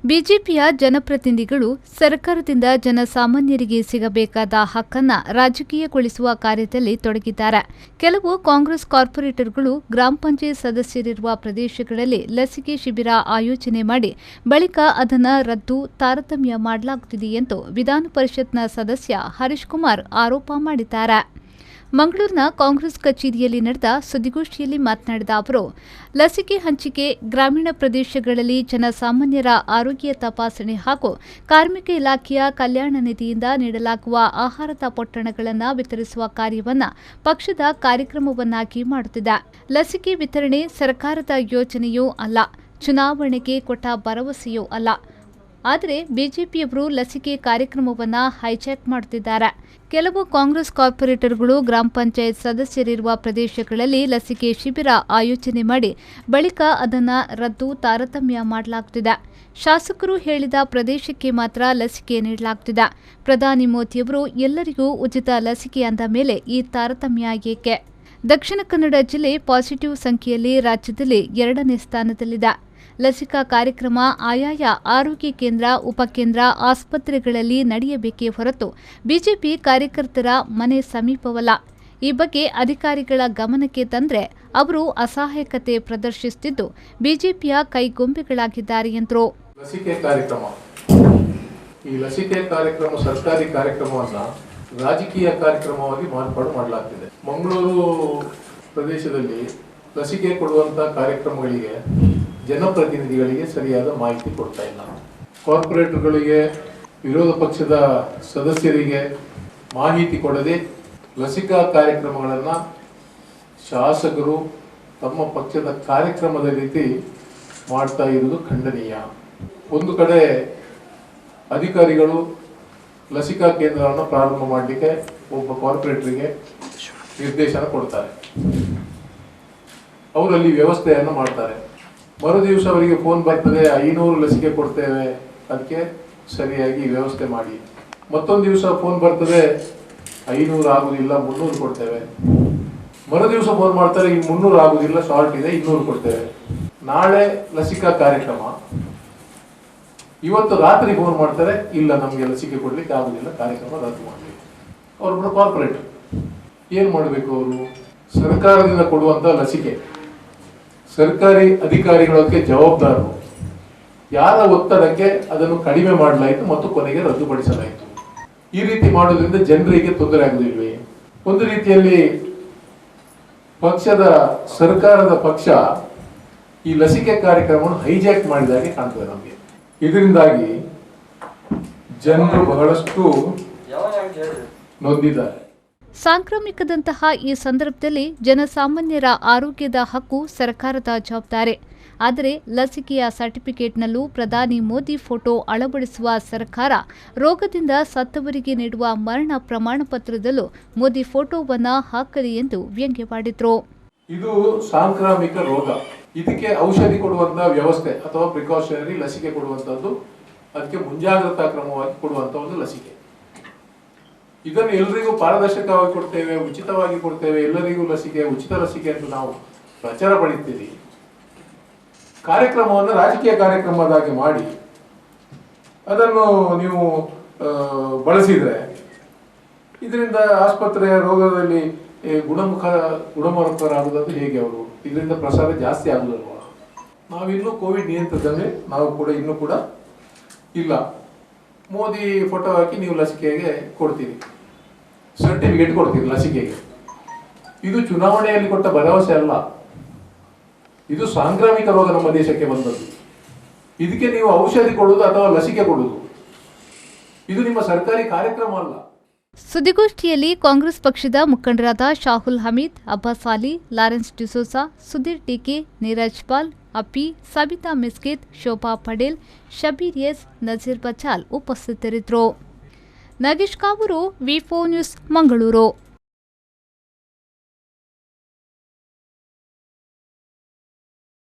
ಬಿಜೆಪಿಯ ಜನಪ್ರತಿನಿಧಿಗಳು ಸರ್ಕಾರದಿಂದ ಜನಸಾಮಾನ್ಯರಿಗೆ ಸಿಗಬೇಕಾದ ಹಕ್ಕನ್ನು ರಾಜಕೀಯಗೊಳಿಸುವ ಕಾರ್ಯದಲ್ಲಿ ತೊಡಗಿದ್ದಾರೆ. ಕೆಲವು ಕಾಂಗ್ರೆಸ್ ಕಾರ್ಪೊರೇಟರ್ಗಳು ಗ್ರಾಮ ಪಂಚಾಯತ್ ಸದಸ್ಯರಿರುವ ಪ್ರದೇಶಗಳಲ್ಲಿ ಲಸಿಕೆ ಶಿಬಿರ ಆಯೋಜನೆ ಮಾಡಿ ಬಳಿಕ ಅದನ್ನು ರದ್ದು, ತಾರತಮ್ಯ ಮಾಡಲಾಗುತ್ತಿದೆ ಎಂದು ವಿಧಾನ ಪರಿಷತ್ನ ಸದಸ್ಯ ಹರೀಶ್ ಕುಮಾರ್ ಆರೋಪ ಮಾಡಿದ್ದಾರೆ. ಮಂಗಳೂರಿನ ಕಾಂಗ್ರೆಸ್ ಕಚೇರಿಯಲ್ಲಿ ನಡೆದ ಸುದ್ದಿಗೋಷ್ಠಿಯಲ್ಲಿ ಮಾತನಾಡಿದ ಅವರು, ಲಸಿಕೆ ಹಂಚಿಕೆ, ಗ್ರಾಮೀಣ ಪ್ರದೇಶಗಳಲ್ಲಿ ಜನಸಾಮಾನ್ಯರ ಆರೋಗ್ಯ ತಪಾಸಣೆ ಹಾಗೂ ಕಾರ್ಮಿಕ ಇಲಾಖೆಯ ಕಲ್ಯಾಣ ನಿಧಿಯಿಂದ ನೀಡಲಾಗುವ ಆಹಾರದ ಪೊಟ್ಟಣಗಳನ್ನು ವಿತರಿಸುವ ಕಾರ್ಯವನ್ನು ಪಕ್ಷದ ಕಾರ್ಯಕ್ರಮವನ್ನಾಗಿ ಮಾಡುತ್ತಿದೆ. ಲಸಿಕೆ ವಿತರಣೆ ಸರ್ಕಾರದ ಯೋಜನೆಯೂ ಅಲ್ಲ, ಚುನಾವಣೆಗೆ ಕೊಟ್ಟ ಭರವಸೆಯೂ ಅಲ್ಲ. ಆದರೆ ಬಿಜೆಪಿಯವರು ಲಸಿಕೆ ಕಾರ್ಯಕ್ರಮವನ್ನು ಹೈಜಾಕ್ ಮಾಡುತ್ತಿದ್ದಾರೆ. ಕೆಲವು ಕಾಂಗ್ರೆಸ್ ಕಾರ್ಪೊರೇಟರ್ಗಳು ಗ್ರಾಮ ಪಂಚಾಯತ್ ಸದಸ್ಯರಿರುವ ಪ್ರದೇಶಗಳಲ್ಲಿ ಲಸಿಕೆ ಶಿಬಿರ ಆಯೋಜನೆ ಮಾಡಿ ಬಳಿಕ ಅದನ್ನು ರದ್ದು, ತಾರತಮ್ಯ ಮಾಡಲಾಗುತ್ತಿದೆ. ಶಾಸಕರು ಹೇಳಿದ ಪ್ರದೇಶಕ್ಕೆ ಮಾತ್ರ ಲಸಿಕೆ ನೀಡಲಾಗುತ್ತಿದೆ. ಪ್ರಧಾನಿ ಮೋದಿಯವರು ಎಲ್ಲರಿಗೂ ಉಚಿತ ಲಸಿಕೆ ಅಂದ ಮೇಲೆ ಈ ತಾರತಮ್ಯ ಏಕೆ? ದಕ್ಷಿಣ ಕನ್ನಡ ಜಿಲ್ಲೆ ಪಾಸಿಟಿವ್ ಸಂಖ್ಯೆಯಲ್ಲಿ ರಾಜ್ಯದಲ್ಲಿ 2ನೇ ಸ್ಥಾನದಲ್ಲಿದೆ. ಲಸಿಕಾ ಕಾರ್ಯಕ್ರಮ ಆಯಾಯ ಆರೋಗ್ಯ ಕೇಂದ್ರ, ಉಪಕೇಂದ್ರ, ಆಸ್ಪತ್ರೆಗಳಲ್ಲಿ ನಡೆಯಬೇಕೇ ಹೊರತು ಬಿಜೆಪಿ ಕಾರ್ಯಕರ್ತರ ಮನೆ ಸಮೀಪವಲ್ಲ. ಈ ಬಗ್ಗೆ ಅಧಿಕಾರಿಗಳ ಗಮನಕ್ಕೆ ತಂದರೆ ಅವರು ಅಸಹಾಯಕತೆ ಪ್ರದರ್ಶಿಸುತ್ತಿದ್ದು ಬಿಜೆಪಿಯ ಕೈಗೊಂಬೆಗಳಾಗಿದ್ದಾರೆ ಎಂದರು. ಈ ಲಸಿಕೆ ಕಾರ್ಯಕ್ರಮ ಸರ್ಕಾರಿ ಕಾರ್ಯಕ್ರಮವನ್ನ ರಾಜಕೀಯ ಕಾರ್ಯಕ್ರಮವಾಗಿ ಮಾರ್ಪಾಡು ಮಾಡಲಾಗ್ತಿದೆ. ಮಂಗಳೂರು ಪ್ರದೇಶದಲ್ಲಿ ಲಸಿಕೆ ಕೊಡುವಂತಹ ಕಾರ್ಯಕ್ರಮಗಳಿಗೆ ಜನಪ್ರತಿನಿಧಿಗಳಿಗೆ ಸರಿಯಾದ ಮಾಹಿತಿ ಕೊಡ್ತಾ ಇಲ್ಲ. ಕಾರ್ಪೊರೇಟರ್ಗಳಿಗೆ, ವಿರೋಧ ಪಕ್ಷದ ಸದಸ್ಯರಿಗೆ ಮಾಹಿತಿ ಕೊಡದೆ ಲಸಿಕಾ ಕಾರ್ಯಕ್ರಮಗಳನ್ನು ಶಾಸಕರು ತಮ್ಮ ಪಕ್ಷದ ಕಾರ್ಯಕ್ರಮದ ರೀತಿ ಮಾಡ್ತಾ ಇರುವುದು ಖಂಡನೀಯ. ಒಂದು ಕಡೆ ಅಧಿಕಾರಿಗಳು ಲಸಿಕಾ ಕೇಂದ್ರವನ್ನು ಪ್ರಾರಂಭ ಮಾಡಲಿಕ್ಕೆ ಒಬ್ಬ ಕಾರ್ಪೊರೇಟರ್ಗೆ ನಿರ್ದೇಶನ ಕೊಡ್ತಾರೆ, ಅವರಲ್ಲಿ ವ್ಯವಸ್ಥೆಯನ್ನು ಮಾಡ್ತಾರೆ. ಮರುದಿವಸ ಅವರಿಗೆ ಫೋನ್ ಬರ್ತದೆ, 500 ಲಸಿಕೆ ಕೊಡ್ತೇವೆ, ಅದಕ್ಕೆ ಸರಿಯಾಗಿ ವ್ಯವಸ್ಥೆ ಮಾಡಿ. ಮತ್ತೊಂದು ದಿವಸ ಫೋನ್ ಬರ್ತದೆ, 500 ಆಗುದಿಲ್ಲ, 300 ಕೊಡ್ತೇವೆ. ಮರುದಿವಸ ಫೋನ್ ಮಾಡ್ತಾರೆ, ಈ 300 ಆಗುದಿಲ್ಲ, ಶಾರ್ಟ್ ಇದೆ, 200 ಕೊಡ್ತೇವೆ. ನಾಳೆ ಲಸಿಕಾ ಕಾರ್ಯಕ್ರಮ, ಇವತ್ತು ರಾತ್ರಿ ಫೋನ್ ಮಾಡ್ತಾರೆ, ಇಲ್ಲ ನಮಗೆ ಲಸಿಕೆ ಕೊಡ್ಲಿಕ್ಕೆ ಆಗುದಿಲ್ಲ, ಕಾರ್ಯಕ್ರಮ ರದ್ದು ಮಾಡಲಿ. ಅವ್ರೊಬ್ಬರು ಕಾರ್ಪೊರೇಟರ್ ಏನ್ ಮಾಡಬೇಕು? ಅವರು ಸರ್ಕಾರದಿಂದ ಕೊಡುವಂತ ಲಸಿಕೆ ಸರ್ಕಾರಿ ಅಧಿಕಾರಿಗಳಕ್ಕೆ ಜವಾಬ್ದಾರರು. ಯಾರ ಒತ್ತಡಕ್ಕೆ ಅದನ್ನು ಕಡಿಮೆ ಮಾಡಲಾಯಿತು ಮತ್ತು ಕೊನೆಗೆ ರದ್ದುಪಡಿಸಲಾಯಿತು. ಈ ರೀತಿ ಮಾಡೋದ್ರಿಂದ ಜನರಿಗೆ ತೊಂದರೆ ಆಗುವುದಿಲ್ವೇ? ಒಂದು ರೀತಿಯಲ್ಲಿ ಸರ್ಕಾರದ ಪಕ್ಷ ಈ ಲಸಿಕೆ ಕಾರ್ಯಕ್ರಮವನ್ನು ಹೈಜಾಕ್ ಮಾಡಿದಾಗೆ ಕಾಣ್ತದೆ ನಮಗೆ. ಇದರಿಂದಾಗಿ ಜನರು ಬಹಳಷ್ಟು ನೊಂದಿದ್ದಾರೆ. ಸಾಂಕ್ರಾಮಿಕದಂತಹ ಈ ಸಂದರ್ಭದಲ್ಲಿ ಜನಸಾಮಾನ್ಯರ ಆರೋಗ್ಯದ ಹಕ್ಕು ಸರ್ಕಾರದ ಜವಾಬ್ದಾರಿ. ಆದರೆ ಲಸಿಕೆಯ ಸರ್ಟಿಫಿಕೇಟ್ನಲ್ಲೂ ಪ್ರಧಾನಿ ಮೋದಿ ಫೋಟೋ ಅಳವಡಿಸುವ ಸರ್ಕಾರ ರೋಗದಿಂದ ಸತ್ತವರಿಗೆ ನೀಡುವ ಮರಣ ಪ್ರಮಾಣ ಪತ್ರದಲ್ಲೂ ಮೋದಿ ಫೋಟೋವನ್ನ ಹಾಕಲಿ ಎಂದು ವ್ಯಂಗ್ಯವಾಡಿದ್ರು. ಇದು ಸಾಂಕ್ರಾಮಿಕ ರೋಗ, ಇದಕ್ಕೆ ಔಷಧಿ ಕೊಡುವಂತಹ ವ್ಯವಸ್ಥೆ ಅಥವಾ ಪ್ರಿಕಾಷನರಿ ಲಸಿಕೆ ಕೊಡುವಂತದ್ದು, ಅದಕ್ಕೆ ಮುಂಜಾಗ್ರತಾ ಕ್ರಮವಾಗಿ ಕೊಡುವಂತಹ ಒಂದು ಲಸಿಕೆ. ಇದನ್ನು ಎಲ್ಲರಿಗೂ ಪಾರದರ್ಶಕವಾಗಿ ಕೊಡ್ತೇವೆ, ಉಚಿತವಾಗಿ ಕೊಡ್ತೇವೆ, ಎಲ್ಲರಿಗೂ ಲಸಿಕೆ, ಉಚಿತ ಲಸಿಕೆ ಎಂದು ನಾವು ಪ್ರಚಾರ ಪಡಿತೀವಿ. ಕಾರ್ಯಕ್ರಮವನ್ನು ರಾಜಕೀಯ ಕಾರ್ಯಕ್ರಮದಾಗಿ ಮಾಡಿ ಅದನ್ನು ನೀವು ಬಳಸಿದ್ರೆ ಇದರಿಂದ ಆಸ್ಪತ್ರೆಯ ರೋಗದಲ್ಲಿ ಗುಣಮುಖರಾಗುವುದು ಹೇಗೆ? ಅವರು ಇದರಿಂದ ಪ್ರಸಾರ ಜಾಸ್ತಿ ಆಗುದಲ್ವಾ? ನಾವಿನ್ನೂ ಕೋವಿಡ್ ನಿಯಂತ್ರಣದಲ್ಲಿ ನಾವು ಕೂಡ ಇನ್ನೂ ಕೂಡ ಇಲ್ಲ. ಮೋದಿ ಫೋಟೋ ಹಾಕಿ ನೀವು ಲಸಿಕೆಗೆ ಕೊಡ್ತೀರಿ, ಸರ್ಟಿಫಿಕೇಟ್ ಕೊಡ್ತೀರಿ ಲಸಿಕೆಗೆ. ಇದು ಚುನಾವಣೆಯಲ್ಲಿ ಕೊಟ್ಟ ಭರವಸೆ ಅಲ್ಲ, ಇದು ಸಾಂಕ್ರಾಮಿಕ ರೋಗ ನಮ್ಮ ದೇಶಕ್ಕೆ ಬಂದದ್ದು. ಇದಕ್ಕೆ ನೀವು ಔಷಧಿ ಕೊಡುವುದು ಅಥವಾ ಲಸಿಕೆ ಕೊಡುವುದು ಇದು ನಿಮ್ಮ ಸರ್ಕಾರಿ ಕಾರ್ಯಕ್ರಮ ಅಲ್ಲ. ಸುದ್ದಿಗೋಷ್ಠಿಯಲ್ಲಿ ಕಾಂಗ್ರೆಸ್ ಪಕ್ಷದ ಮುಖಂಡರಾದ ಶಾಹುಲ್ ಹಮೀದ್, ಅಬ್ಬಾಸ್ ಅಲಿ, ಲಾರೆನ್ಸ್ ಡಿಸೋಸಾ, ಸುಧೀರ್ ಟಿಕೆ, ನೀರಜ್ ಪಾಲ್, ಅಪ್ಪಿ, ಸಬಿತಾ ಮಿಸ್ಕಿತ್, ಶೋಭಾ ಪಟೇಲ್, ಶಬೀರ್ ಎಸ್, ನಜೀರ್ ಬಚಾಲ್ ಉಪಸ್ಥಿತರಿದ್ದರು. ನಾಗೇಶ್ ಕಾವೂರು, ವಿ4 ನ್ಯೂಸ್, ಮಂಗಳೂರು.